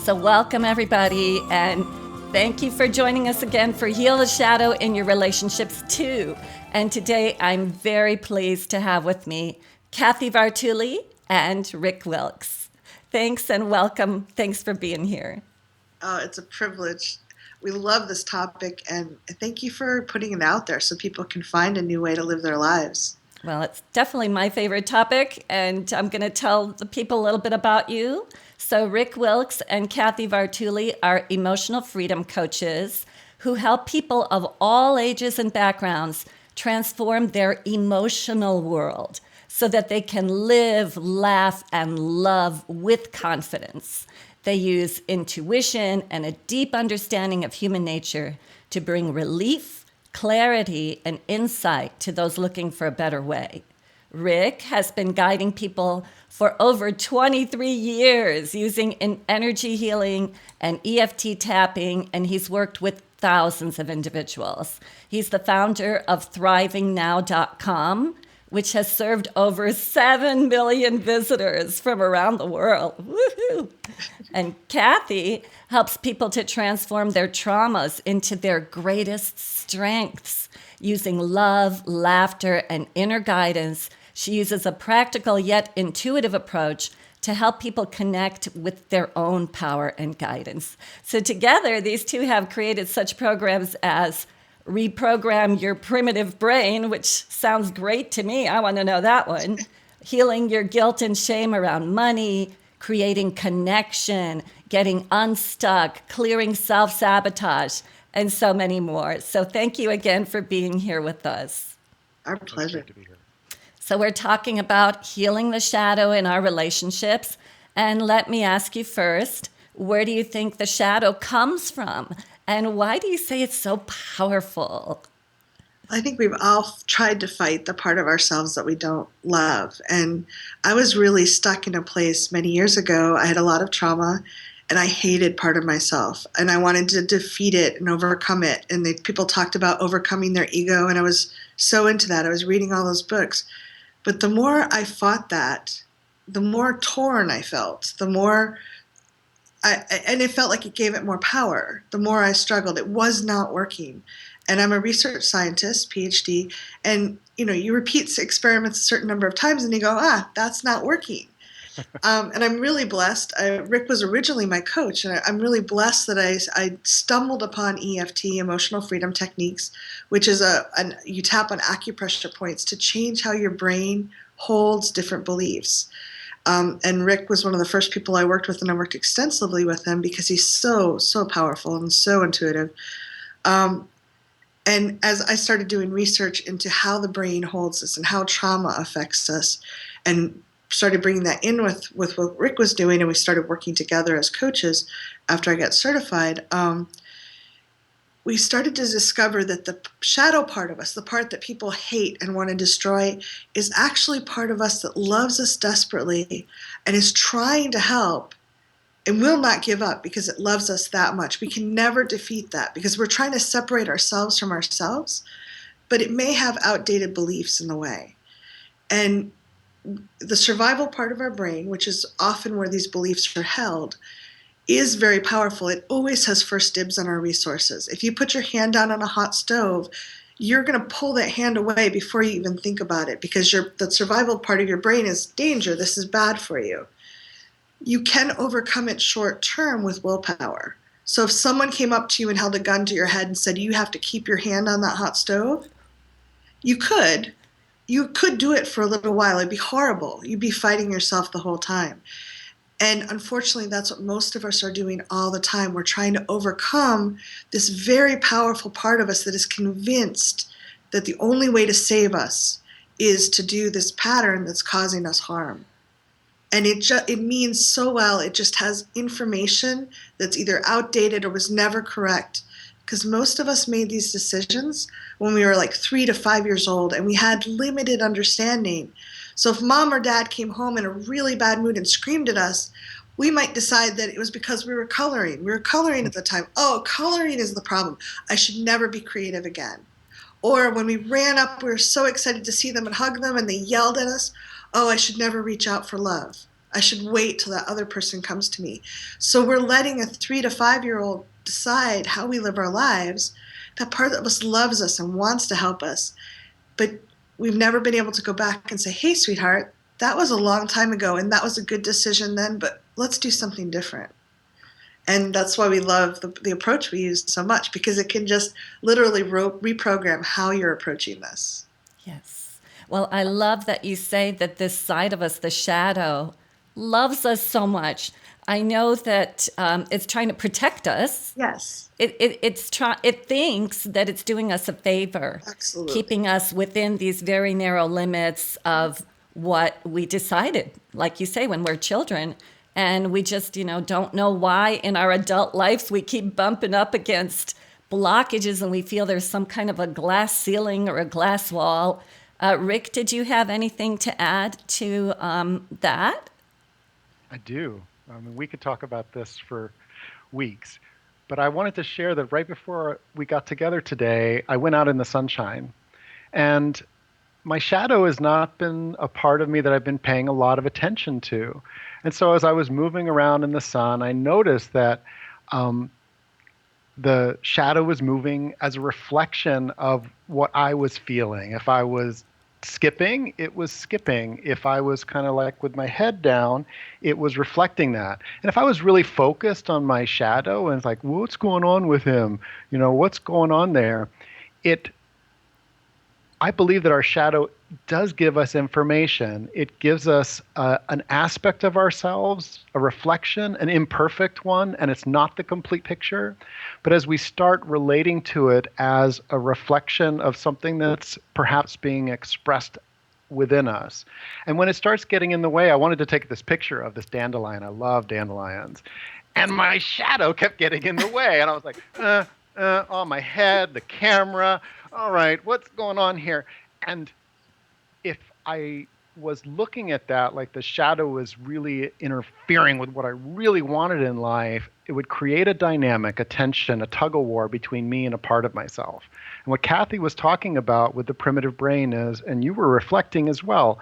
So welcome everybody, and thank you for joining us again for Heal the Shadow in Your Relationships Too. And today I'm very pleased to have with me Cathy Vartuli and Rick Wilkes. Thanks and welcome. Thanks for being here. Oh, it's a privilege. We love this topic, and thank you for putting it out there so people can find a new way to live their lives. Well, it's definitely my favorite topic, and I'm going to tell the people a little bit about you. So Rick Wilkes and Cathy Vartuli are emotional freedom coaches who help people of all ages and backgrounds transform their emotional world so that they can live, laugh, and love with confidence. They use intuition and a deep understanding of human nature to bring relief, clarity, and insight to those looking for a better way. Rick has been guiding people for over 23 years using energy healing and EFT tapping, and he's worked with thousands of individuals. He's the founder of thrivingnow.com, which has served over 7 million visitors from around the world. Woohoo! And Cathy helps people to transform their traumas into their greatest strengths using love, laughter, and inner guidance. She uses a practical yet intuitive approach to help people connect with their own power and guidance. So together, these two have created such programs as Reprogram Your Primitive Brain, which sounds great to me. I want to know that one. Healing your guilt and shame around money, creating connection, getting unstuck, clearing self-sabotage, and so many more. So thank you again for being here with us. Our pleasure. To be here. So we're talking about healing the shadow in our relationships. And let me ask you first, where do you think the shadow comes from? And why do you say it's so powerful? I think we've all tried to fight the part of ourselves that we don't love. And I was really stuck in a place many years ago. I had a lot of trauma, and I hated part of myself. And I wanted to defeat it and overcome it. And people talked about overcoming their ego, and I was so into that. I was reading all those books. But the more I fought that, the more torn I felt, and it felt like it gave it more power. The more I struggled, it was not working. And I'm a research scientist, PhD, and you repeat experiments a certain number of times and you go, that's not working. And I'm really blessed. Rick was originally my coach, and I'm really blessed that I stumbled upon EFT, emotional freedom techniques, which is you tap on acupressure points to change how your brain holds different beliefs. And Rick was one of the first people I worked with, and I worked extensively with him because he's so powerful and so intuitive. And as I started doing research into how the brain holds us and how trauma affects us, and started bringing that in with what Rick was doing, and we started working together as coaches after I got certified, we started to discover that the shadow part of us, the part that people hate and want to destroy, is actually part of us that loves us desperately and is trying to help and will not give up because it loves us that much. We can never defeat that because we're trying to separate ourselves from ourselves, but it may have outdated beliefs in the way. And the survival part of our brain, which is often where these beliefs are held, is very powerful. It always has first dibs on our resources. If you put your hand down on a hot stove, you're going to pull that hand away before you even think about it because the survival part of your brain is danger. This is bad for you. You can overcome it short term with willpower. So if someone came up to you and held a gun to your head and said, you have to keep your hand on that hot stove, you could do it for a little while. It'd be horrible. You'd be fighting yourself the whole time. And unfortunately, that's what most of us are doing all the time. We're trying to overcome this very powerful part of us that is convinced that the only way to save us is to do this pattern that's causing us harm. And it means so well. It just has information that's either outdated or was never correct. Because most of us made these decisions when we were like 3 to 5 years old, and we had limited understanding. So if mom or dad came home in a really bad mood and screamed at us, we might decide that it was because we were coloring. We were coloring at the time. Oh, coloring is the problem. I should never be creative again. Or when we ran up, we were so excited to see them and hug them, and they yelled at us. Oh, I should never reach out for love. I should wait till that other person comes to me. So we're letting a 3 to 5 year old decide how we live our lives. That part of us loves us and wants to help us, but we've never been able to go back and say, hey, sweetheart, that was a long time ago and that was a good decision then, but let's do something different. And that's why we love the approach we use so much, because it can just literally reprogram how you're approaching this. Yes. Well, I love that you say that this side of us, the shadow, loves us so much. I know that it's trying to protect us. Yes, It thinks that it's doing us a favor, absolutely. keeping us within these very narrow limits of what we decided, like you say, when we're children. And we just, don't know why in our adult lives we keep bumping up against blockages and we feel there's some kind of a glass ceiling or a glass wall. Rick, did you have anything to add to that? I do. I mean, we could talk about this for weeks, but I wanted to share that right before we got together today, I went out in the sunshine, and my shadow has not been a part of me that I've been paying a lot of attention to. And so as I was moving around in the sun, I noticed that um, the shadow was moving as a reflection of what I was feeling. If I was skipping, it was skipping. If I was kind of like with my head down, it was reflecting that. And if I was really focused on my shadow and it's like, what's going on with him? What's going on there? It I believe that our shadow does give us information. It gives us an aspect of ourselves, a reflection, an imperfect one, and it's not the complete picture. But as we start relating to it as a reflection of something that's perhaps being expressed within us, and when it starts getting in the way, I wanted to take this picture of this dandelion. I love dandelions. And my shadow kept getting in the way. And I was like, on my head, the camera. All right, what's going on here? And if I was looking at that, like the shadow was really interfering with what I really wanted in life, it would create a dynamic, a tension, a tug of war between me and a part of myself. And what Cathy was talking about with the primitive brain is, and you were reflecting as well,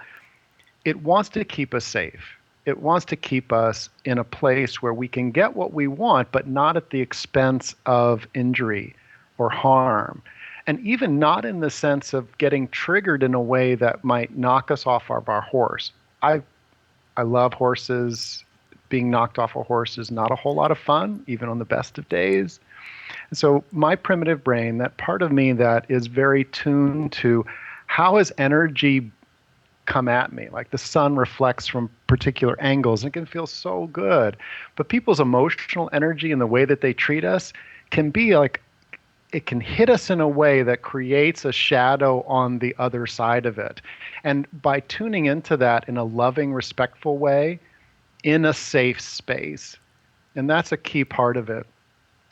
it wants to keep us safe. It wants to keep us in a place where we can get what we want, but not at the expense of injury or harm. And even not in the sense of getting triggered in a way that might knock us off of our horse. I love horses. Being knocked off a horse is not a whole lot of fun, even on the best of days. And so my primitive brain, that part of me that is very tuned to how is energy come at me. Like the sun reflects from particular angles and it can feel so good. But people's emotional energy and the way that they treat us can be like, it can hit us in a way that creates a shadow on the other side of it. And by tuning into that in a loving, respectful way, in a safe space, and that's a key part of it.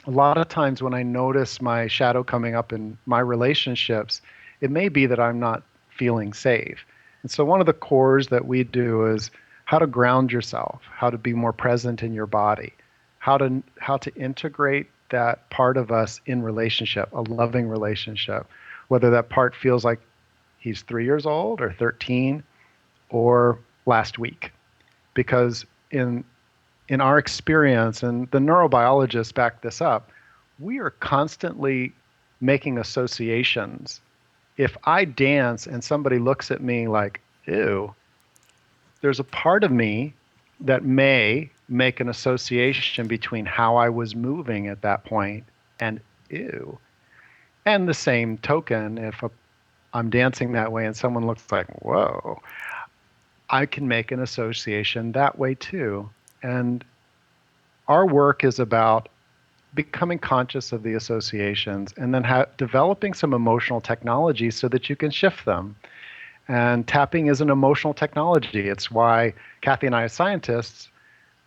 A lot of times when I notice my shadow coming up in my relationships, it may be that I'm not feeling safe. And so one of the cores that we do is how to ground yourself, how to be more present in your body, how to integrate that part of us in relationship, a loving relationship, whether that part feels like he's 3 years old or 13 or last week. Because in our experience, and the neurobiologists back this up, we are constantly making associations. If I dance and somebody looks at me like, ew, there's a part of me that may make an association between how I was moving at that point and ew. And the same token, if I'm dancing that way and someone looks like, whoa, I can make an association that way too. And our work is about becoming conscious of the associations and then developing some emotional technology so that you can shift them. And tapping is an emotional technology. It's why Cathy and I, as scientists,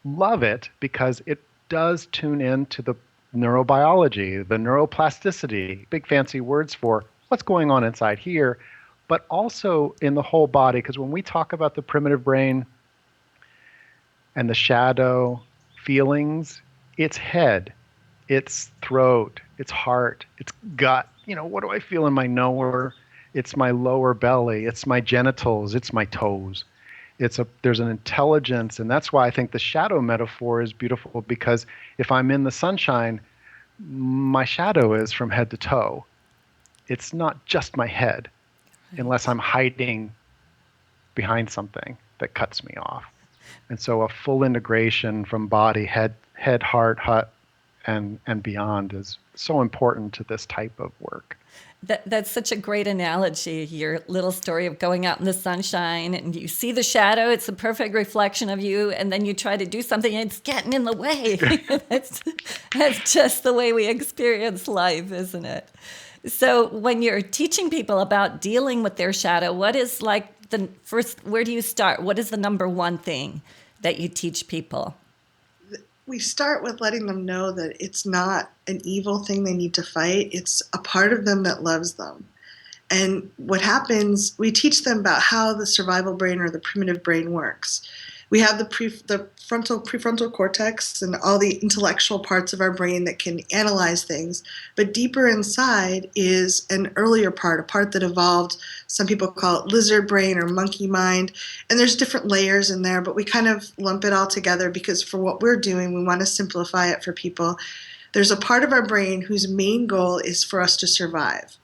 love it, because it does tune into the neurobiology, the neuroplasticity, big fancy words for what's going on inside here, but also in the whole body. Because when we talk about the primitive brain and the shadow feelings, it's head, it's throat, it's heart, it's gut. What do I feel in my knower? It's my lower belly, it's my genitals, it's my toes. there's an intelligence, and that's why I think the shadow metaphor is beautiful, because if I'm in the sunshine, my shadow is from head to toe. It's not just my head, unless I'm hiding behind something that cuts me off. And so a full integration from body, head, heart, and beyond is so important to this type of work. That's such a great analogy. Your little story of going out in the sunshine and you see the shadow, it's a perfect reflection of you, and then you try to do something and it's getting in the way. that's just the way we experience life, isn't it? So when you're teaching people about dealing with their shadow, what is like the first, where do you start? What is the number one thing that you teach people? We start with letting them know that it's not an evil thing they need to fight. It's a part of them that loves them. And what happens, we teach them about how the survival brain or the primitive brain works. We have the prefrontal cortex and all the intellectual parts of our brain that can analyze things. But deeper inside is an earlier part, a part that evolved. Some people call it lizard brain or monkey mind. And there's different layers in there, but we kind of lump it all together because for what we're doing, we want to simplify it for people. There's a part of our brain whose main goal is for us to survive.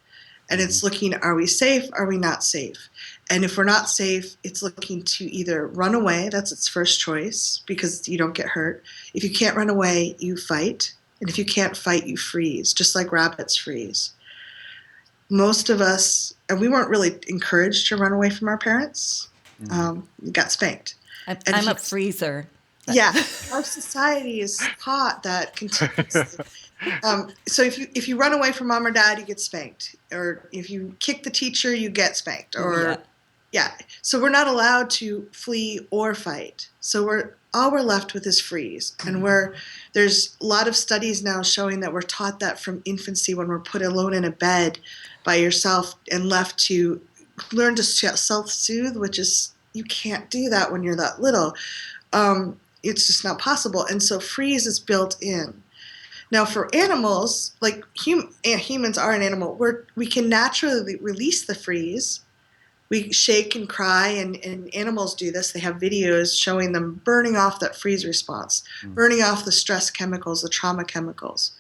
And it's looking, are we safe? Are we not safe? And if we're not safe, it's looking to either run away. That's its first choice because you don't get hurt. If you can't run away, you fight. And if you can't fight, you freeze, just like rabbits freeze. Most of us, and we weren't really encouraged to run away from our parents. We got spanked. I'm a freezer. Yeah, our society is taught that continuously. So if you run away from mom or dad, you get spanked, or if you kick the teacher, you get spanked, or yeah. So we're not allowed to flee or fight. So we're left with is freeze, and there's a lot of studies now showing that we're taught that from infancy when we're put alone in a bed by yourself and left to learn to self-soothe, which is you can't do that when you're that little. It's just not possible, and so freeze is built in. Now, for animals, like humans are an animal, we can naturally release the freeze. We shake and cry, and animals do this. They have videos showing them burning off that freeze response, burning off the stress chemicals, the trauma chemicals.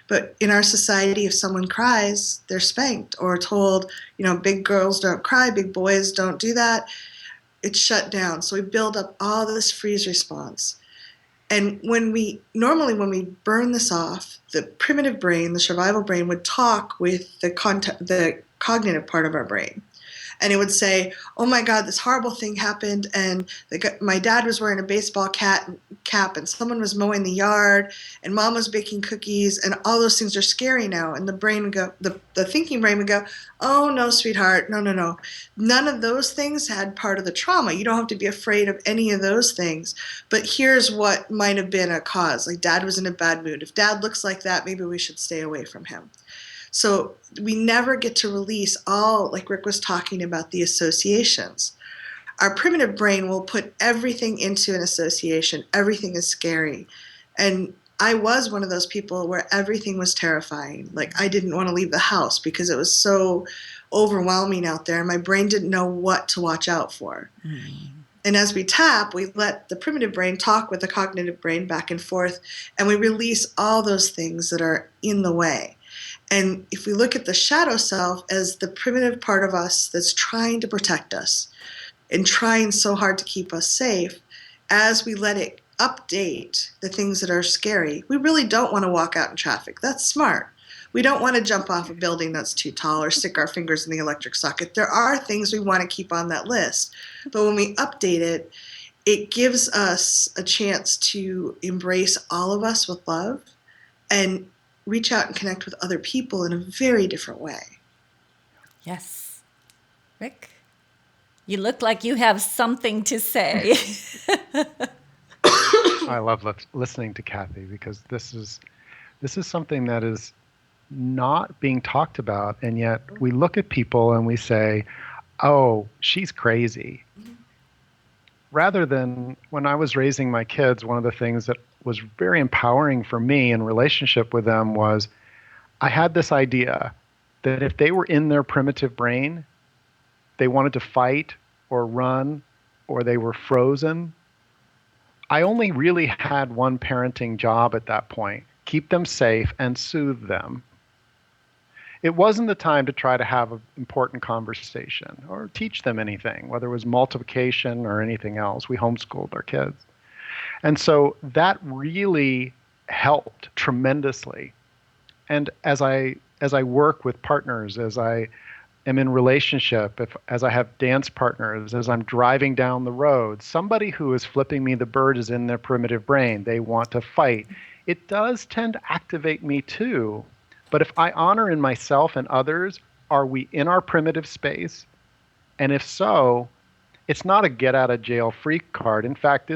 But in our society, if someone cries, they're spanked or told, big girls don't cry, big boys don't do that. It's shut down. So we build up all this freeze response. And when we burn this off, the primitive brain, the survival brain, would talk with the cognitive part of our brain. And it would say, oh my God, this horrible thing happened, and my dad was wearing a baseball cap, and someone was mowing the yard, and mom was baking cookies, and all those things are scary now. And the brain would go, the thinking brain would go, oh no, sweetheart, no. None of those things had part of the trauma. You don't have to be afraid of any of those things. But here's what might have been a cause. Like dad was in a bad mood. If dad looks like that, maybe we should stay away from him. So we never get to release all, like Rick was talking about, the associations. Our primitive brain will put everything into an association. Everything is scary. And I was one of those people where everything was terrifying. Like I didn't want to leave the house because it was so overwhelming out there. And my brain didn't know what to watch out for. And as we tap, we let the primitive brain talk with the cognitive brain back and forth, and we release all those things that are in the way. And if we look at the shadow self as the primitive part of us that's trying to protect us and trying so hard to keep us safe, as we let it update the things that are scary, we really don't want to walk out in traffic. That's smart. We don't want to jump off a building that's too tall or stick our fingers in the electric socket. There are things we want to keep on that list. But when we update it, it gives us a chance to embrace all of us with love and reach out and connect with other people in a very different way. Yes. Rick, you look like you have something to say. I love listening to Cathy because this is something that is not being talked about, and yet we look at people and we say, oh, she's crazy. Rather than when I was raising my kids, one of the things that was very empowering for me in relationship with them was I had this idea that if they were in their primitive brain, they wanted to fight or run or they were frozen, I only really had one parenting job at that point: keep them safe and soothe them. It wasn't the time to try to have an important conversation or teach them anything, whether it was multiplication or anything else. We homeschooled our kids. And so that really helped tremendously. And as I work with partners, as I am in relationship, as I have dance partners, as I'm driving down the road, somebody who is flipping me the bird is in their primitive brain. They want to fight. It does tend to activate me too. But if I honor in myself and others, are we in our primitive space? And if so, it's not a get out of jail free card. In fact,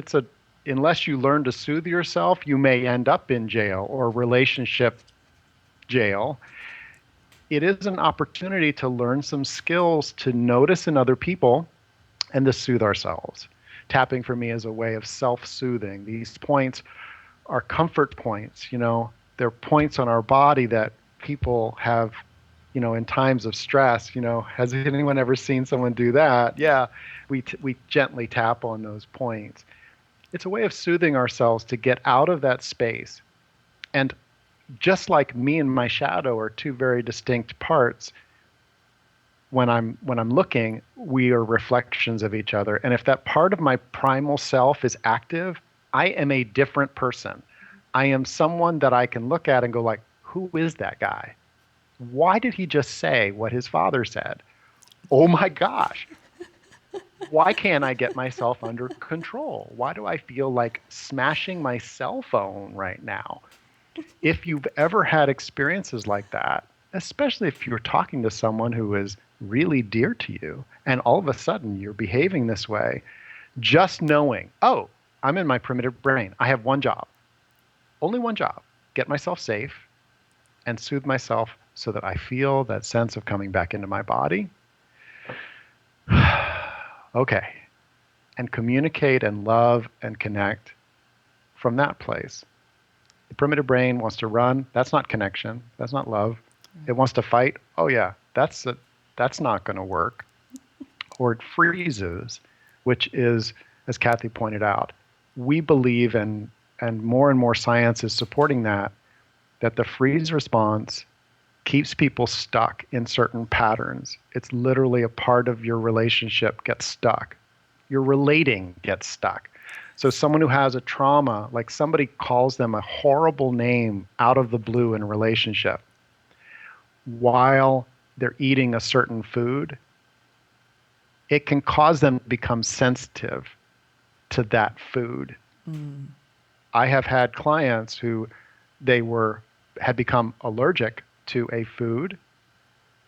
unless you learn to soothe yourself, you may end up in jail or relationship jail. It is an opportunity to learn some skills to notice in other people and to soothe ourselves. Tapping for me is a way of self-soothing. These points are comfort points. They're points on our body that people have, in times of stress. Has anyone ever seen someone do that? Yeah, we gently tap on those points. It's a way of soothing ourselves to get out of that space. And just like me and my shadow are two very distinct parts, when I'm looking, we are reflections of each other. And if that part of my primal self is active, I am a different person. I am someone that I can look at and go like, who is that guy? Why did he just say what his father said? Oh my gosh. Why can't I get myself under control? Why do I feel like smashing my cell phone right now? If you've ever had experiences like that, especially if you're talking to someone who is really dear to you, and all of a sudden you're behaving this way, just knowing, oh, I'm in my primitive brain. I have one job, only one job: get myself safe and soothe myself so that I feel that sense of coming back into my body. Okay. And communicate and love and connect from that place. The primitive brain wants to run. That's not connection. That's not love. It wants to fight. Oh yeah, that's not going to work. Or it freezes, which is, as Cathy pointed out, we believe and more science is supporting that the freeze response keeps people stuck in certain patterns. It's literally a part of your relationship gets stuck. Your relating gets stuck. So someone who has a trauma, like somebody calls them a horrible name out of the blue in a relationship while they're eating a certain food, it can cause them to become sensitive to that food. Mm. I have had clients who had become allergic to a food.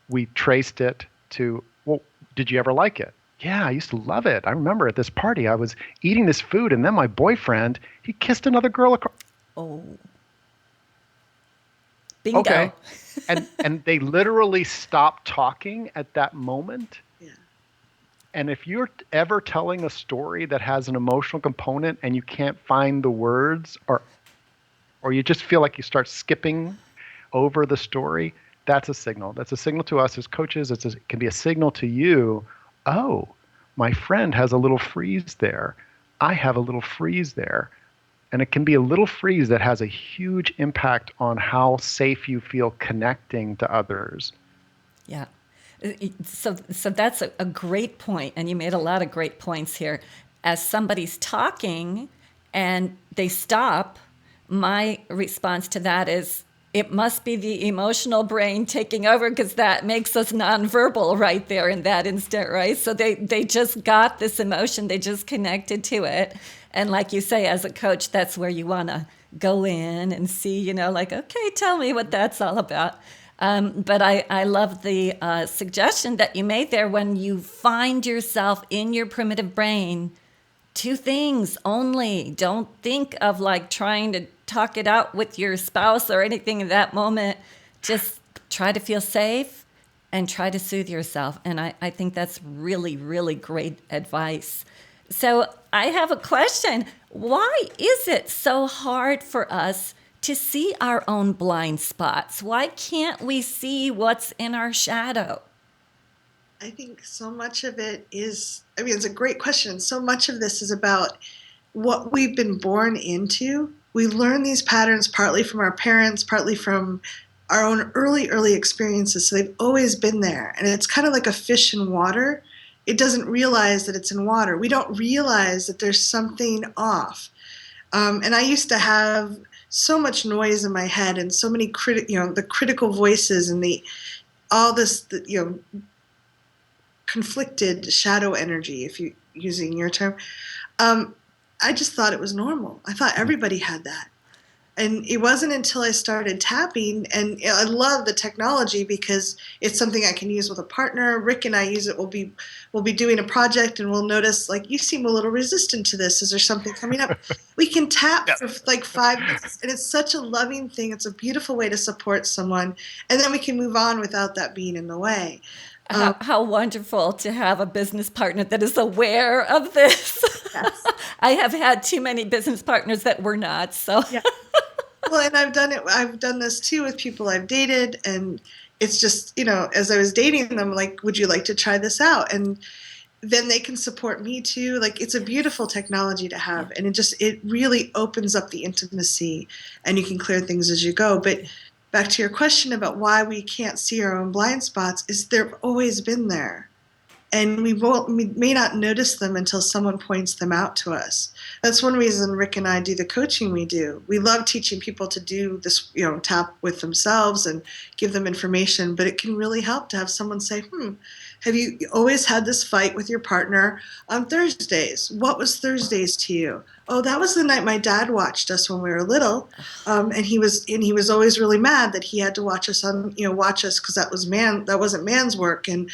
We traced it to, well, did you ever like it? Yeah, I used to love it. I remember at this party, I was eating this food, and then my boyfriend, he kissed another girl across. Oh. Bingo. Okay. And they literally stopped talking at that moment. Yeah. And if you're ever telling a story that has an emotional component and you can't find the words, or you just feel like you start skipping over the story, that's a signal. That's a signal to us as coaches. It can be a signal to you. Oh, my friend has a little freeze there. I have a little freeze there. And it can be a little freeze that has a huge impact on how safe you feel connecting to others. Yeah. So that's a great point. And you made a lot of great points here. As somebody's talking and they stop, my response to that is, it must be the emotional brain taking over, because that makes us nonverbal right there in that instant, right? So they just got this emotion, they just connected to it. And like you say, as a coach, that's where you want to go in and see, like, okay, tell me what that's all about. But I love the suggestion that you made there. When you find yourself in your primitive brain, two things only. Don't think of like trying to talk it out with your spouse or anything in that moment. Just try to feel safe and try to soothe yourself. And I think that's really, really great advice. So I have a question. Why is it so hard for us to see our own blind spots? Why can't we see what's in our shadow? I think so much of it is, I mean, it's a great question. So much of this is about what we've been born into. We learn these patterns partly from our parents, partly from our own early experiences. So they've always been there. And it's kind of like a fish in water. It doesn't realize that it's in water. We don't realize that there's something off. And I used to have so much noise in my head and so many the critical voices and all this, conflicted shadow energy, if you using your term. Um, I just thought it was normal. I thought everybody had that. And it wasn't until I started tapping, and I love the technology because it's something I can use with a partner. Rick and I use it. We'll be doing a project, and we'll notice, like, you seem a little resistant to this. Is there something coming up? We can tap for like 5 minutes, and it's such a loving thing. It's a beautiful way to support someone, and then we can move on without that being in the way. How wonderful to have a business partner that is aware of this. Yes. I have had too many business partners that were not. So Yeah. Well, and I've done it. I've done this too with people I've dated, and it's just, as I was dating them, like, would you like to try this out? And then they can support me too. Like, it's a beautiful technology to have, and it really opens up the intimacy, and you can clear things as you go. But back to your question about why we can't see our own blind spots, is they've always been there. And we may not notice them until someone points them out to us. That's one reason Rick and I do the coaching we do. We love teaching people to do this, tap with themselves and give them information, but it can really help to have someone say, have you always had this fight with your partner on Thursdays? What was Thursdays to you? Oh, that was the night my dad watched us when we were little, and he was always really mad that he had to watch us because that wasn't man's work. And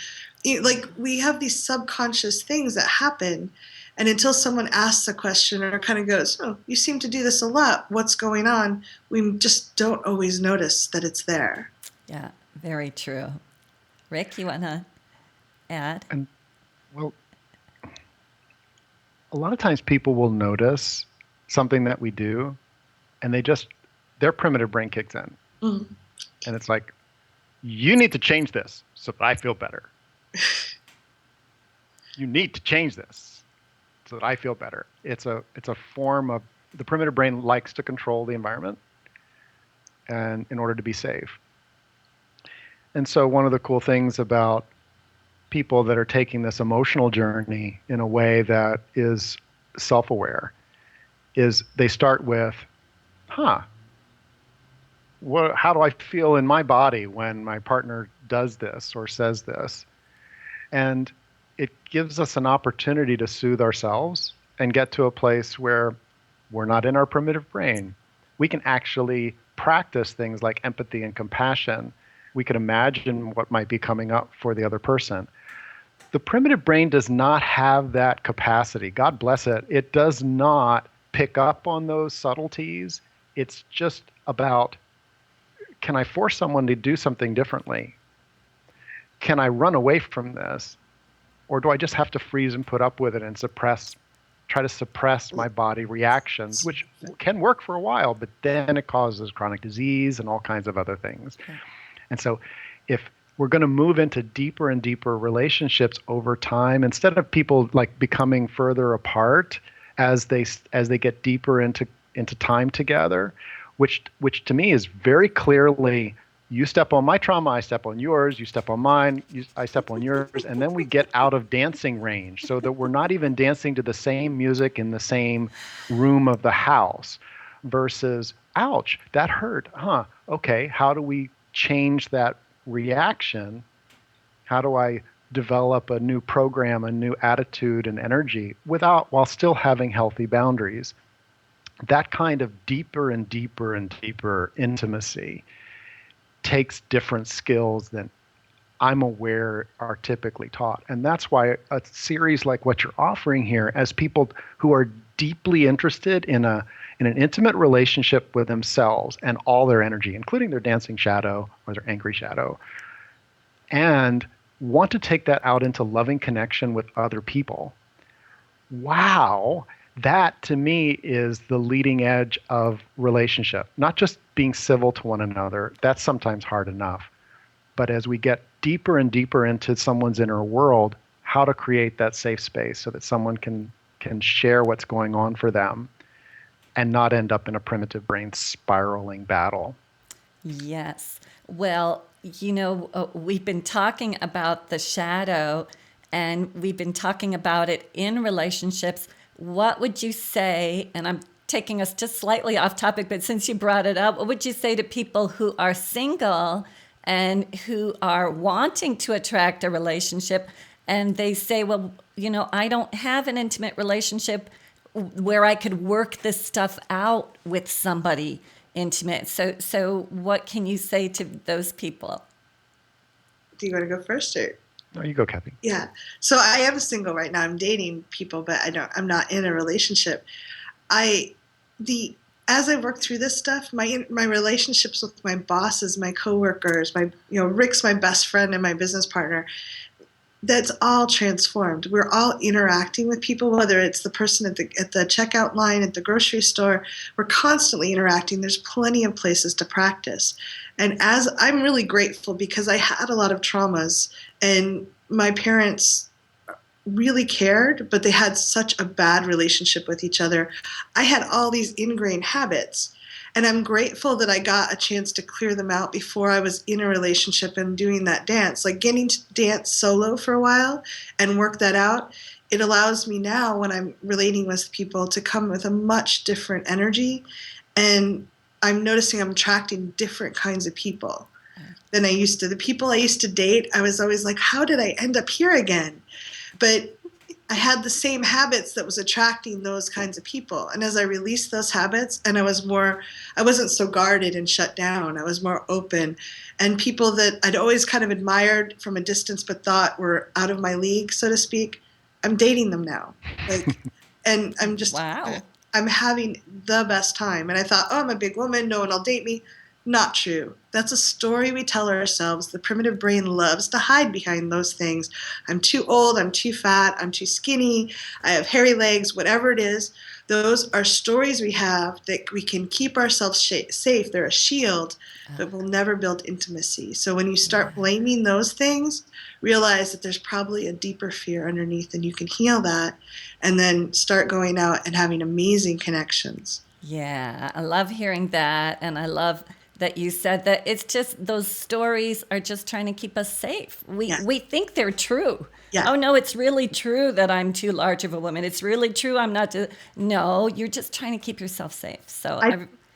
like, we have these subconscious things that happen, and until someone asks a question or kind of goes, oh, you seem to do this a lot, what's going on, we just don't always notice that it's there. yeah, very true. Rick, you want to add? And well, a lot of times people will notice something that we do, and their primitive brain kicks in. Mm. And it's like, you need to change this so that I feel better. You need to change this so that I feel better. It's a form of, the primitive brain likes to control the environment and in order to be safe. And so one of the cool things about people that are taking this emotional journey in a way that is self-aware is they start with, how do I feel in my body when my partner does this or says this? And it gives us an opportunity to soothe ourselves and get to a place where we're not in our primitive brain. We can actually practice things like empathy and compassion. We can imagine what might be coming up for the other person. The primitive brain does not have that capacity. God bless it. It does not pick up on those subtleties. It's just about, can I force someone to do something differently? Can I run away from this? Or do I just have to freeze and put up with it and try to suppress my body reactions, which can work for a while, but then it causes chronic disease and all kinds of other things. Okay. And so if we're going to move into deeper and deeper relationships over time, instead of people like becoming further apart as they get deeper into time together, which to me is very clearly, you step on my trauma, I step on yours, you step on mine, I step on yours, and then we get out of dancing range so that we're not even dancing to the same music in the same room of the house versus, ouch, that hurt, okay, how do we change that reaction? How do I develop a new program, a new attitude and energy while still having healthy boundaries? That kind of deeper and deeper and deeper intimacy takes different skills than I'm aware are typically taught. And that's why a series like what you're offering here, as people who are deeply interested in an intimate relationship with themselves and all their energy, including their dancing shadow or their angry shadow, and want to take that out into loving connection with other people. Wow. That, to me, is the leading edge of relationship. Not just being civil to one another. That's sometimes hard enough. But as we get deeper and deeper into someone's inner world, how to create that safe space so that someone can share what's going on for them and not end up in a primitive brain spiraling battle. Yes. Well, we've been talking about the shadow and we've been talking about it in relationships. What would you say, and I'm taking us just slightly off topic, but since you brought it up, what would you say to people who are single and who are wanting to attract a relationship and they say, well, I don't have an intimate relationship where I could work this stuff out with somebody intimate. So what can you say to those people? Do you want to go first or? No, you go, Cathy. Yeah. So I am single right now. I'm dating people, but I'm not in a relationship. As I work through this stuff, my relationships with my bosses, my coworkers, Rick's my best friend and my business partner. That's all transformed. We're all interacting with people, whether it's the person at the checkout line at the grocery store. We're constantly interacting. There's plenty of places to practice. And as I'm really grateful because I had a lot of traumas and my parents really cared, but they had such a bad relationship with each other. I had all these ingrained habits. And I'm grateful that I got a chance to clear them out before I was in a relationship and doing that dance. Like getting to dance solo for a while and work that out, it allows me now when I'm relating with people to come with a much different energy. And I'm noticing I'm attracting different kinds of people than I used to. The people I used to date, I was always like, how did I end up here again? But I had the same habits that was attracting those kinds of people. And as I released those habits and I wasn't so guarded and shut down. I was more open. And people that I'd always kind of admired from a distance but thought were out of my league, so to speak, I'm dating them now. And I'm just, wow. I'm having the best time. And I thought, oh, I'm a big woman. No one will date me. Not true. That's a story we tell ourselves. The primitive brain loves to hide behind those things. I'm too old, I'm too fat, I'm too skinny, I have hairy legs, whatever it is. Those are stories we have that we can keep ourselves safe. They're a shield, but we'll never build intimacy. So when you start blaming those things, realize that there's probably a deeper fear underneath and you can heal that and then start going out and having amazing connections. Yeah, I love hearing that. And I love that you said that it's just those stories are just trying to keep us safe. We think they're true. Yeah. Oh no, it's really true that I'm too large of a woman. It's really true I'm not. No, you're just trying to keep yourself safe. So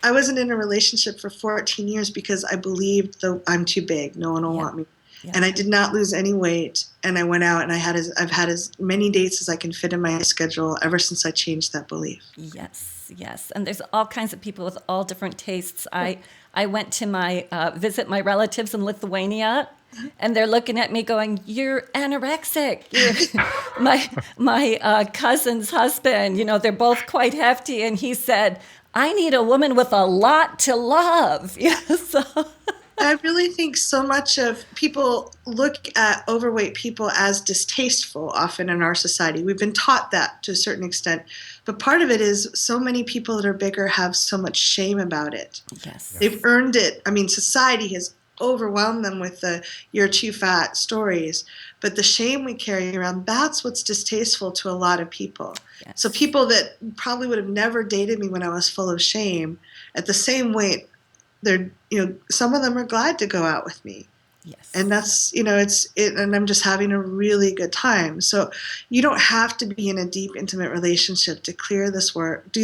I wasn't in a relationship for 14 years because I believed I'm too big. No one will want me. Yeah. And I did not lose any weight. And I went out and I've had as many dates as I can fit in my schedule ever since I changed that belief. Yes. And there's all kinds of people with all different tastes. I went to visit my relatives in Lithuania, and they're looking at me going, "You're anorexic." My cousin's husband, they're both quite hefty, and he said, "I need a woman with a lot to love." So. I really think so much of people look at overweight people as distasteful often in our society. We've been taught that to a certain extent. But part of it is so many people that are bigger have so much shame about it. Yes. They've earned it. I mean, society has overwhelmed them with the "you're too fat" stories. But the shame we carry around, that's what's distasteful to a lot of people. Yes. So people that probably would have never dated me when I was full of shame, at the same weight, some of them are glad to go out with me. Yes. And that's, and I'm just having a really good time. So you don't have to be in a deep, intimate relationship to do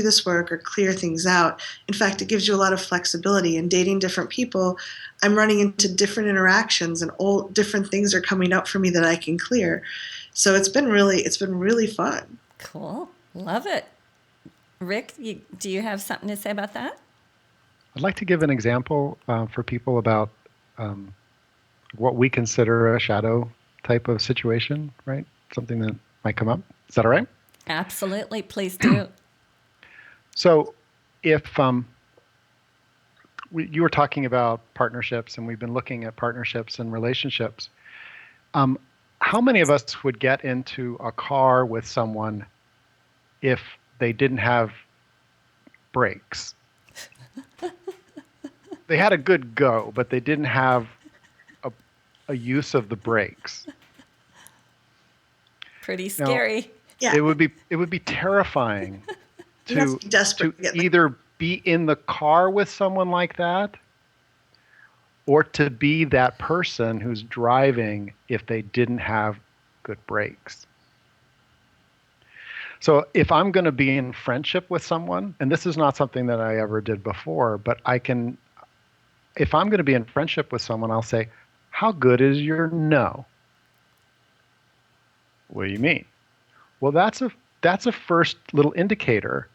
this work or clear things out. In fact, it gives you a lot of flexibility. In dating different people, I'm running into different interactions and all different things are coming up for me that I can clear. So it's been really fun. Cool. Love it. Rick, do you have something to say about that? I'd like to give an example for people about what we consider a shadow type of situation, right? Something that might come up. Is that all right? Absolutely. Please do. So if you were talking about partnerships, and we've been looking at partnerships and relationships, how many of us would get into a car with someone if they didn't have brakes? They had a good go, but they didn't have a use of the brakes. Pretty Now, scary. Yeah. it would be terrifying You have to to be desperate to get in the either be in the car with someone like that or to be that person who's driving if they didn't have good brakes. So if I'm going to be in friendship with someone, and this is not something that I ever did before, but if I'm going to be in friendship with someone, I'll say, how good is your no? What do you mean? Well, that's a first little indicator.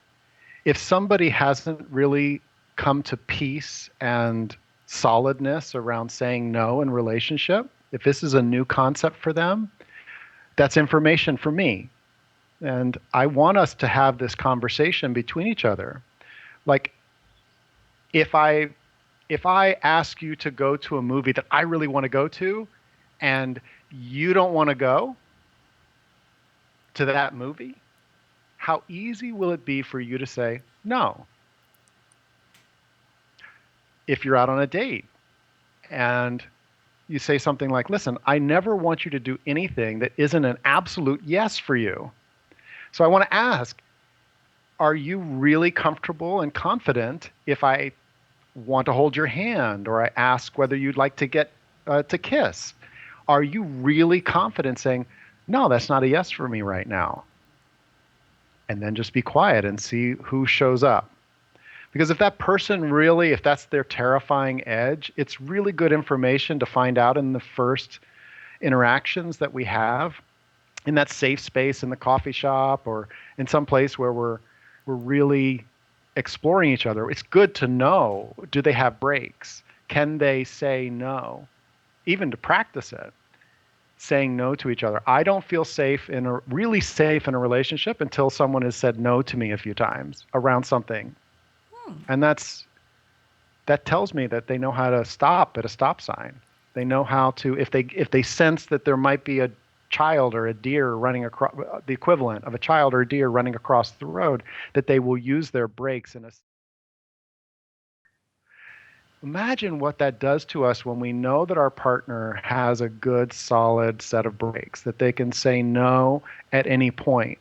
If somebody hasn't really come to peace and solidness around saying no in relationship, if this is a new concept for them, that's information for me. And I want us to have this conversation between each other. Like if I if I ask you to go to a movie that I really want to go to and you don't want to go to that movie, how easy will it be for you to say no? If you're out on a date and you say something like, listen, I never want you to do anything that isn't an absolute yes for you. So I want to ask, are you really comfortable and confident if I want to hold your hand or I ask whether you'd like to get to kiss? Are you really confident saying, no, that's not a yes for me right now? And then just be quiet and see who shows up. Because if that person really, if that's their terrifying edge, it's really good information to find out in the first interactions that we have in that safe space in the coffee shop or in some place where we're really exploring each other. It's good to know, do they have breaks? Can they say no? Even to practice it, saying no to each other. I don't feel really safe in a relationship until someone has said no to me a few times around something. And that tells me that they know how to stop at a stop sign. They know how to, if they sense that there might be a child or a deer running across, the equivalent of a child or a deer running across the road, that they will use their brakes in a. Imagine what that does to us when we know that our partner has a good, solid set of brakes, that they can say no at any point.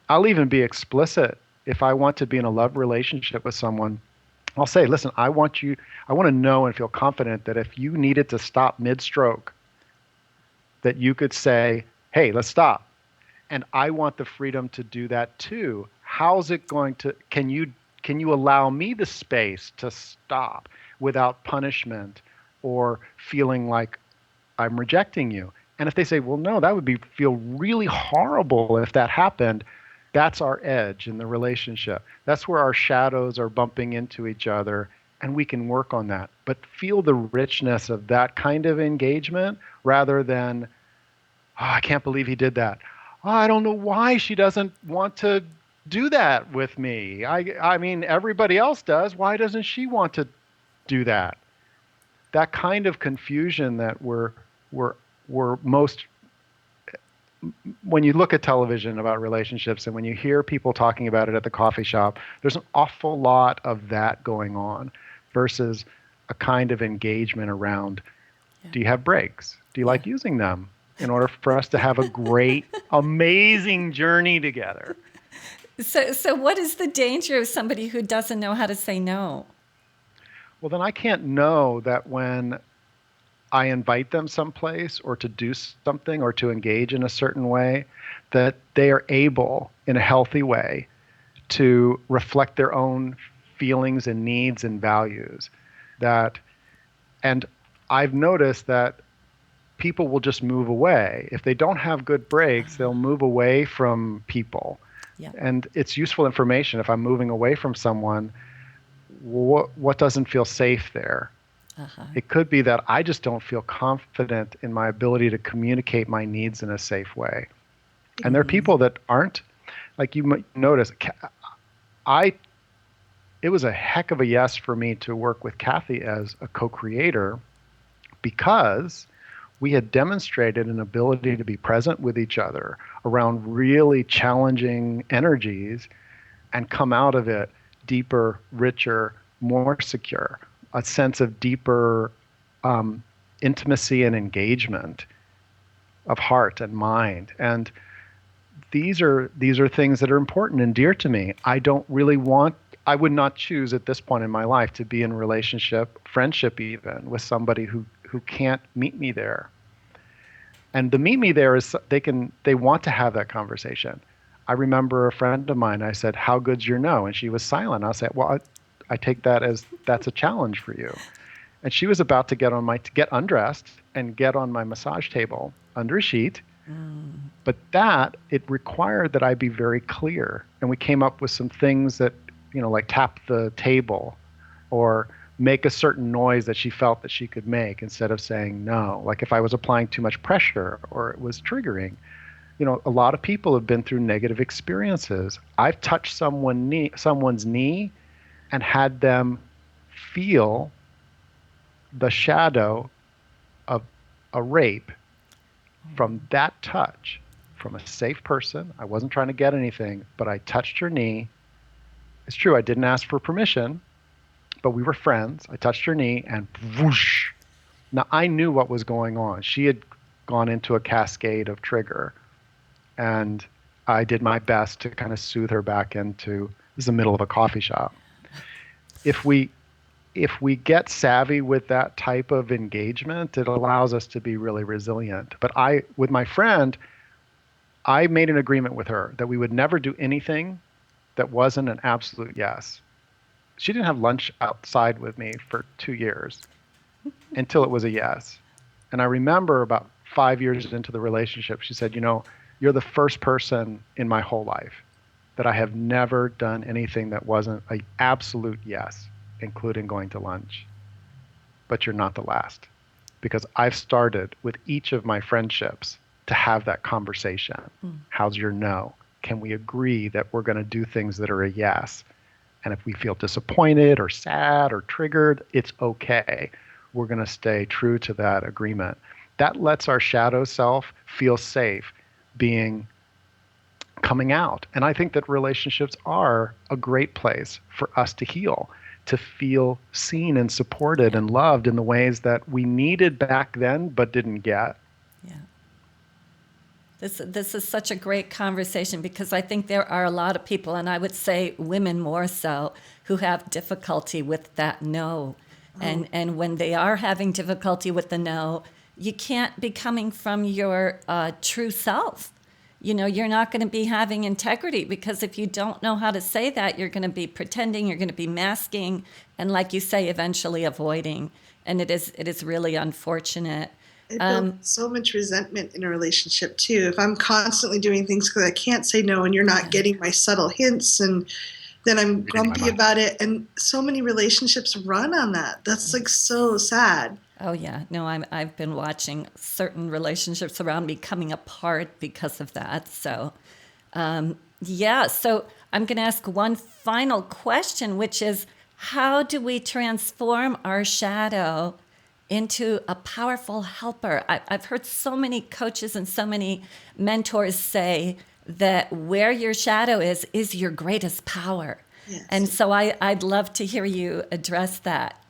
I'll even be explicit if I want to be in a love relationship with someone. I'll say, listen, I want to know and feel confident that if you needed to stop mid-stroke, that you could say, hey, let's stop. And I want the freedom to do that too. How's it going to, can you allow me the space to stop without punishment or feeling like I'm rejecting you? And if they say, well, no, that would feel really horrible if that happened, that's our edge in the relationship. That's where our shadows are bumping into each other, and we can work on that. But feel the richness of that kind of engagement rather than, oh, I can't believe he did that. Oh, I don't know why she doesn't want to do that with me. I mean, everybody else does. Why doesn't she want to do that? That kind of confusion that we're most, when you look at television about relationships and when you hear people talking about it at the coffee shop, there's an awful lot of that going on versus a kind of engagement around, do you have breaks? Do you like using them in order for us to have a great, amazing journey together? So what is the danger of somebody who doesn't know how to say no? Well, then I can't know that when I invite them someplace or to do something or to engage in a certain way, that they are able in a healthy way to reflect their own feelings and needs and values. And I've noticed that people will just move away. If they don't have good breaks, they'll move away from people. Yeah. And it's useful information. If I'm moving away from someone, what doesn't feel safe there? It could be that I just don't feel confident in my ability to communicate my needs in a safe way. And there are people that aren't, like you might notice, it was a heck of a yes for me to work with Cathy as a co-creator because we had demonstrated an ability to be present with each other around really challenging energies and come out of it deeper, richer, more secure, a sense of deeper intimacy and engagement of heart and mind. And these are things that are important and dear to me. I would not choose at this point in my life to be in relationship, friendship even, with somebody who can't meet me there. And the meet me there is they want to have that conversation. I remember a friend of mine, I said, "How good's your no?" And she was silent. I said, "Well, I take that as that's a challenge for you." And she was about to get undressed and get on my massage table under a sheet. But it required that I be very clear. And we came up with some things that, like tap the table or make a certain noise that she felt that she could make instead of saying no. Like if I was applying too much pressure or it was triggering. A lot of people have been through negative experiences. I've touched someone's knee and had them feel the shadow of a rape from that touch, from a safe person. I wasn't trying to get anything, but I touched her knee. It's true, I didn't ask for permission, but we were friends. I touched her knee and whoosh. Now I knew what was going on. She had gone into a cascade of trigger, and I did my best to kind of soothe her back into, this is the middle of a coffee shop. If we get savvy with that type of engagement, it allows us to be really resilient. But with my friend, I made an agreement with her that we would never do anything that wasn't an absolute yes. She didn't have lunch outside with me for 2 years until it was a yes. And I remember about 5 years into the relationship, she said, "You're the first person in my whole life that I have never done anything that wasn't an absolute yes, including going to lunch. But you're not the last." Because I've started with each of my friendships to have that conversation. How's your no? Can we agree that we're going to do things that are a yes? And if we feel disappointed or sad or triggered, it's okay. We're going to stay true to that agreement. That lets our shadow self feel safe coming out. And I think that relationships are a great place for us to heal, to feel seen and supported and loved in the ways that we needed back then but didn't get. Yeah. This is such a great conversation because I think there are a lot of people, and I would say women more so, who have difficulty with that no. And when they are having difficulty with the no, you can't be coming from your true self. You're not going to be having integrity because if you don't know how to say that, you're going to be pretending, you're going to be masking, and like you say, eventually avoiding. And it is really unfortunate. It builds so much resentment in a relationship too. If I'm constantly doing things because I can't say no and you're not getting my subtle hints, and then I'm grumpy about it. And so many relationships run on that. That's like so sad. Oh yeah, no, I've been watching certain relationships around me coming apart because of that. So, so I'm going to ask one final question, which is, how do we transform our shadow into a powerful helper? I've heard so many coaches and so many mentors say that where your shadow is your greatest power. Yes. And so I'd love to hear you address that.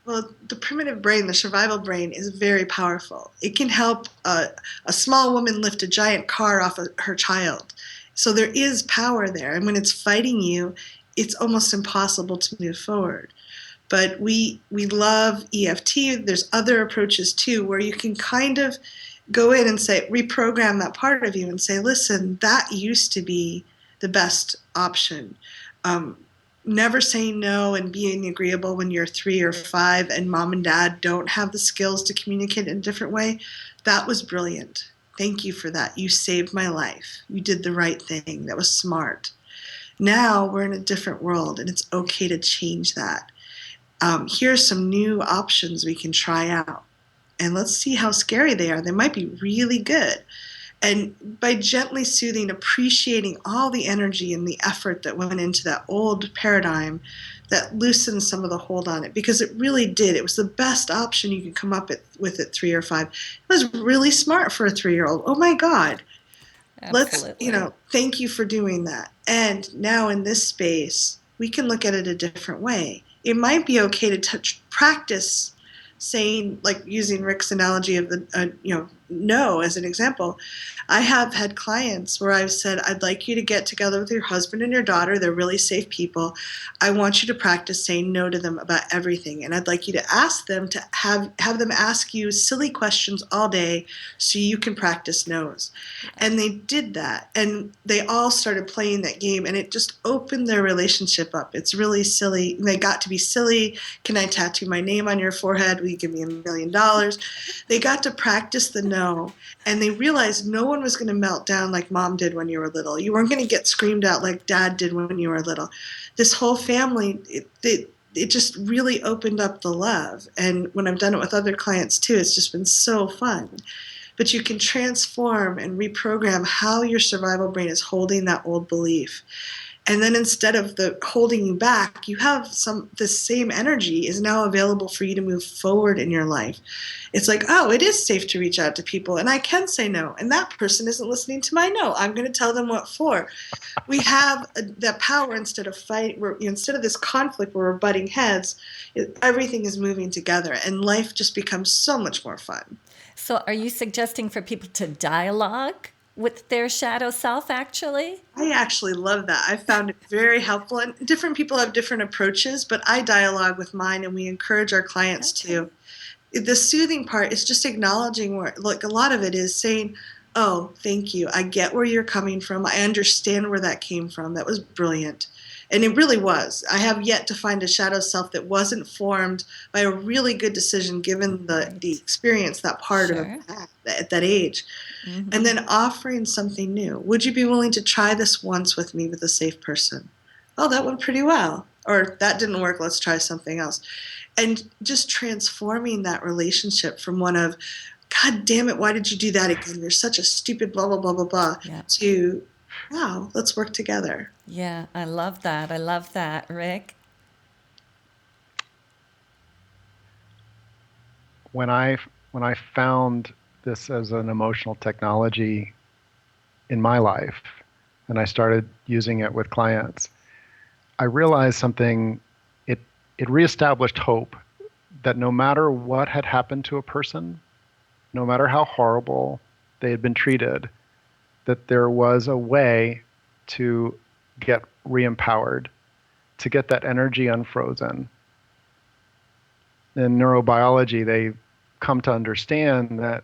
Well, the primitive brain, the survival brain, is very powerful. It can help a small woman lift a giant car off of her child. So there is power there. And when it's fighting you, it's almost impossible to move forward. But we love EFT. There's other approaches too, where you can kind of go in and say, reprogram that part of you and say, listen, that used to be the best option. Never saying no and being agreeable when you're 3 or 5 and mom and dad don't have the skills to communicate in a different way. That was brilliant. Thank you for that. You saved my life. You did the right thing. That was smart. Now we're in a different world and it's okay to change that. Here's some new options we can try out. And let's see how scary they are. They might be really good. And by gently soothing, appreciating all the energy and the effort that went into that old paradigm, that loosened some of the hold on it, because it really did. It was the best option you could come up with at 3 or 5. It was really smart for a 3-year-old. Oh my God. Absolutely. Let's, thank you for doing that. And now in this space, we can look at it a different way. It might be okay to practice saying, like using Rick's analogy of the, no as an example. I have had clients where I've said, I'd like you to get together with your husband and your daughter. They're really safe people. I want you to practice saying no to them about everything. And I'd like you to ask them to have them ask you silly questions all day so you can practice no's. And they did that. And they all started playing that game, and it just opened their relationship up. It's really silly. They got to be silly. Can I tattoo my name on your forehead? Will you give me $1 million? They got to practice the no, and they realized no one was going to melt down like mom did when you were little. You weren't going to get screamed at like dad did when you were little. This whole family, it just really opened up the love. And when I've done it with other clients too, it's just been so fun. But you can transform and reprogram how your survival brain is holding that old belief. And then instead of the holding you back, you have this same energy is now available for you to move forward in your life. It's like, oh, it is safe to reach out to people, and I can say no. And that person isn't listening to my no. I'm going to tell them what for. We have that power instead of fight. Instead of this conflict where we're butting heads, everything is moving together, and life just becomes so much more fun. So are you suggesting for people to dialogue with their shadow self, actually? I actually love that. I found it very helpful. And different people have different approaches, but I dialogue with mine, and we encourage our clients to. The soothing part is just acknowledging where, like, a lot of it is saying, oh, thank you. I get where you're coming from. I understand where that came from. That was brilliant. And it really was. I have yet to find a shadow self that wasn't formed by a really good decision given the experience, that part of at that age. Mm-hmm. And then offering something new. Would you be willing to try this once with me with a safe person? Oh, that went pretty well. Or that didn't work. Let's try something else. And just transforming that relationship from one of, God damn it, why did you do that again? You're such a stupid blah, blah, blah, blah, blah, to, wow, let's work together. Yeah, I love that. I love that. Rick? When I found this as an emotional technology in my life, and I started using it with clients, I realized something. It reestablished hope that no matter what had happened to a person, no matter how horrible they had been treated, that there was a way to get re-empowered, to get that energy unfrozen. In neurobiology, they come to understand that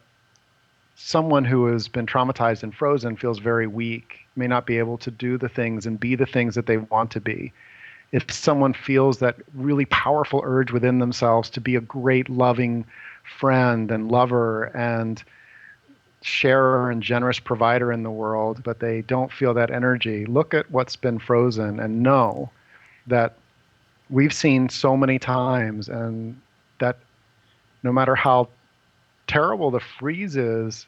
someone who has been traumatized and frozen feels very weak, may not be able to do the things and be the things that they want to be. If someone feels that really powerful urge within themselves to be a great, loving friend and lover and sharer and generous provider in the world, but they don't feel that energy, look at what's been frozen and know that we've seen so many times, and that no matter how terrible the freeze is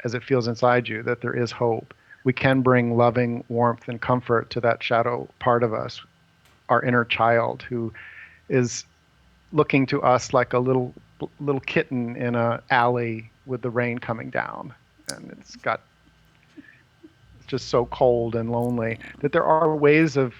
as it feels inside you, that there is hope. We can bring loving warmth and comfort to that shadow part of us, our inner child, who is looking to us like a little kitten in an alley with the rain coming down, and it's just so cold and lonely. That there are ways of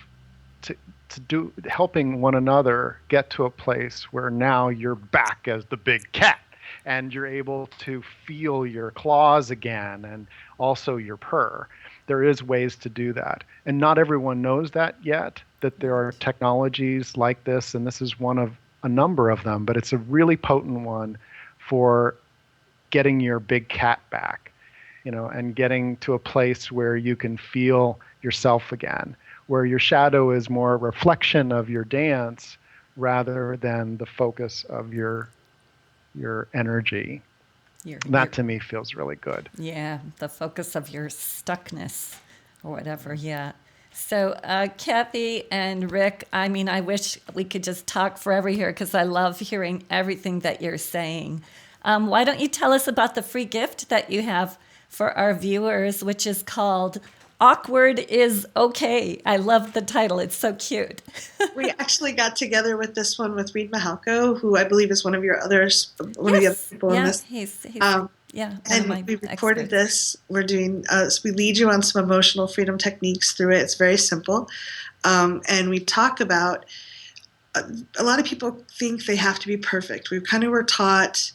helping one another get to a place where now you're back as the big cat, and you're able to feel your claws again, and also your purr. There is ways to do that, and not everyone knows that yet, that there are technologies like this, and this is one of a number of them, but it's a really potent one for getting your big cat back, and getting to a place where you can feel yourself again, where your shadow is more a reflection of your dance rather than the focus of your energy. That to me feels really good. Yeah, the focus of your stuckness or whatever, yeah. So Cathy and Rick, I wish we could just talk forever here because I love hearing everything that you're saying. Why don't you tell us about the free gift that you have for our viewers, which is called Awkward is Okay. I love the title. It's so cute. We actually got together with this one with Reed Mahalko, who I believe is one of your others, one of the other people in this. He's and we recorded this. We're doing, we lead you on some emotional freedom techniques through it. It's very simple. And we talk about a lot of people think they have to be perfect. We kind of were taught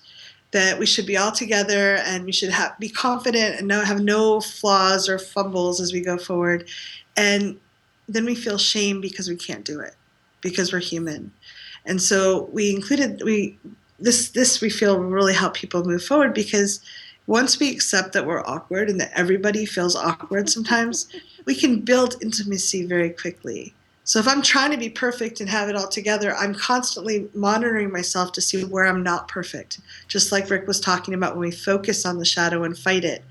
that we should be all together and we should be confident and have no flaws or fumbles as we go forward. And then we feel shame because we can't do it, because we're human. And so we feel will really help people move forward, because once we accept that we're awkward and that everybody feels awkward sometimes, we can build intimacy very quickly. So if I'm trying to be perfect and have it all together, I'm constantly monitoring myself to see where I'm not perfect. Just like Rick was talking about, when we focus on the shadow and fight it.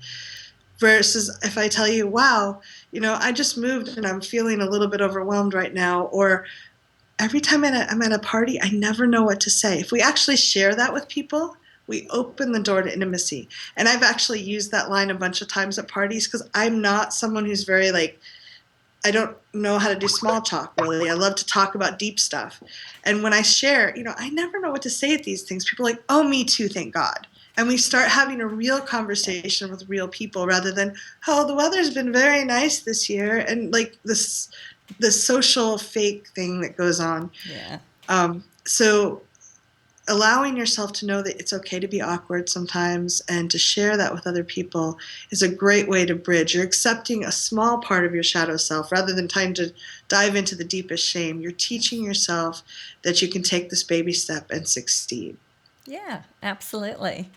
Versus if I tell you, wow, I just moved and I'm feeling a little bit overwhelmed right now. Or every time I'm at a party, I never know what to say. If we actually share that with people, we open the door to intimacy. And I've actually used that line a bunch of times at parties, because I'm not someone who's very I don't know how to do small talk, really. I love to talk about deep stuff. And when I share, I never know what to say at these things. People are like, oh, me too, thank God. And we start having a real conversation with real people, rather than, oh, the weather's been very nice this year, and this social fake thing that goes on. Yeah. So allowing yourself to know that it's okay to be awkward sometimes and to share that with other people is a great way to bridge. You're accepting a small part of your shadow self rather than trying to dive into the deepest shame. You're teaching yourself that you can take this baby step and succeed. Yeah, absolutely.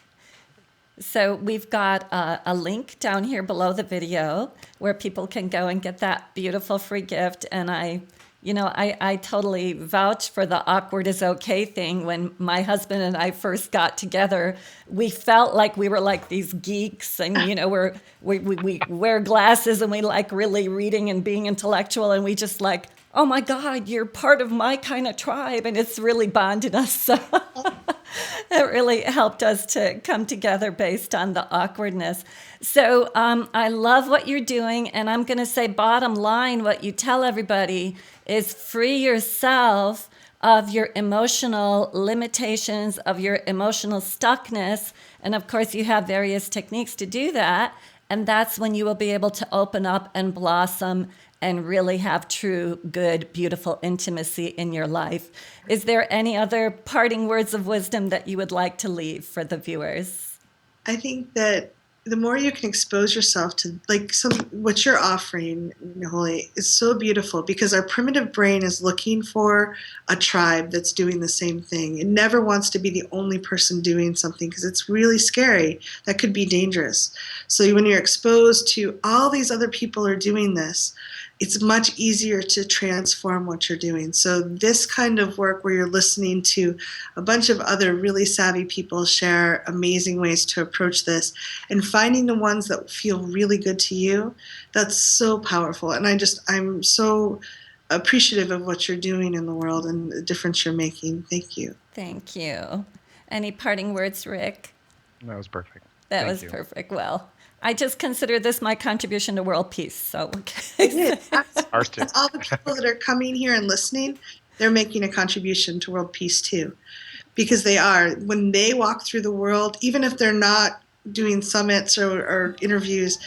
So we've got a link down here below the video where people can go and get that beautiful free gift. And I totally vouch for the awkward is okay thing. When my husband and I first got together, we felt like we were like these geeks, and we wear glasses and we like really reading and being intellectual, and we just like, oh my God, you're part of my kind of tribe, and it's really bonded us. So it really helped us to come together based on the awkwardness. So I love what you're doing, and I'm going to say bottom line, what you tell everybody is free yourself of your emotional limitations, of your emotional stuckness. And of course, you have various techniques to do that. And that's when you will be able to open up and blossom and really have true, good, beautiful intimacy in your life. Is there any other parting words of wisdom that you would like to leave for the viewers? I think that the more you can expose yourself to what you're offering, Holy, is so beautiful, because our primitive brain is looking for a tribe that's doing the same thing. It never wants to be the only person doing something, because it's really scary. That could be dangerous. So when you're exposed to all these other people are doing this, it's much easier to transform what you're doing. So this kind of work, where you're listening to a bunch of other really savvy people share amazing ways to approach this, and finding the ones that feel really good to you, that's so powerful. And I'm so appreciative of what you're doing in the world and the difference you're making. Thank you. Thank you. Any parting words, Rick? That was perfect. That was perfect. Well, I just consider this my contribution to world peace. So, okay. Ours too. All the people that are coming here and listening, they're making a contribution to world peace too, because they are. When they walk through the world, even if they're not doing summits or interviews,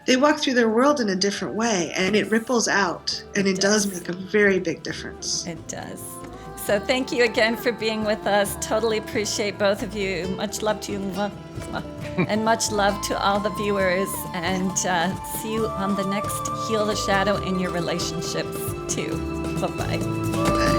they walk through their world in a different way, and it ripples out, and it does make a very big difference. It does. So thank you again for being with us. Totally appreciate both of you. Much love to you. And much love to all the viewers. And see you on the next Heal the Shadow in your relationships too. Bye-bye.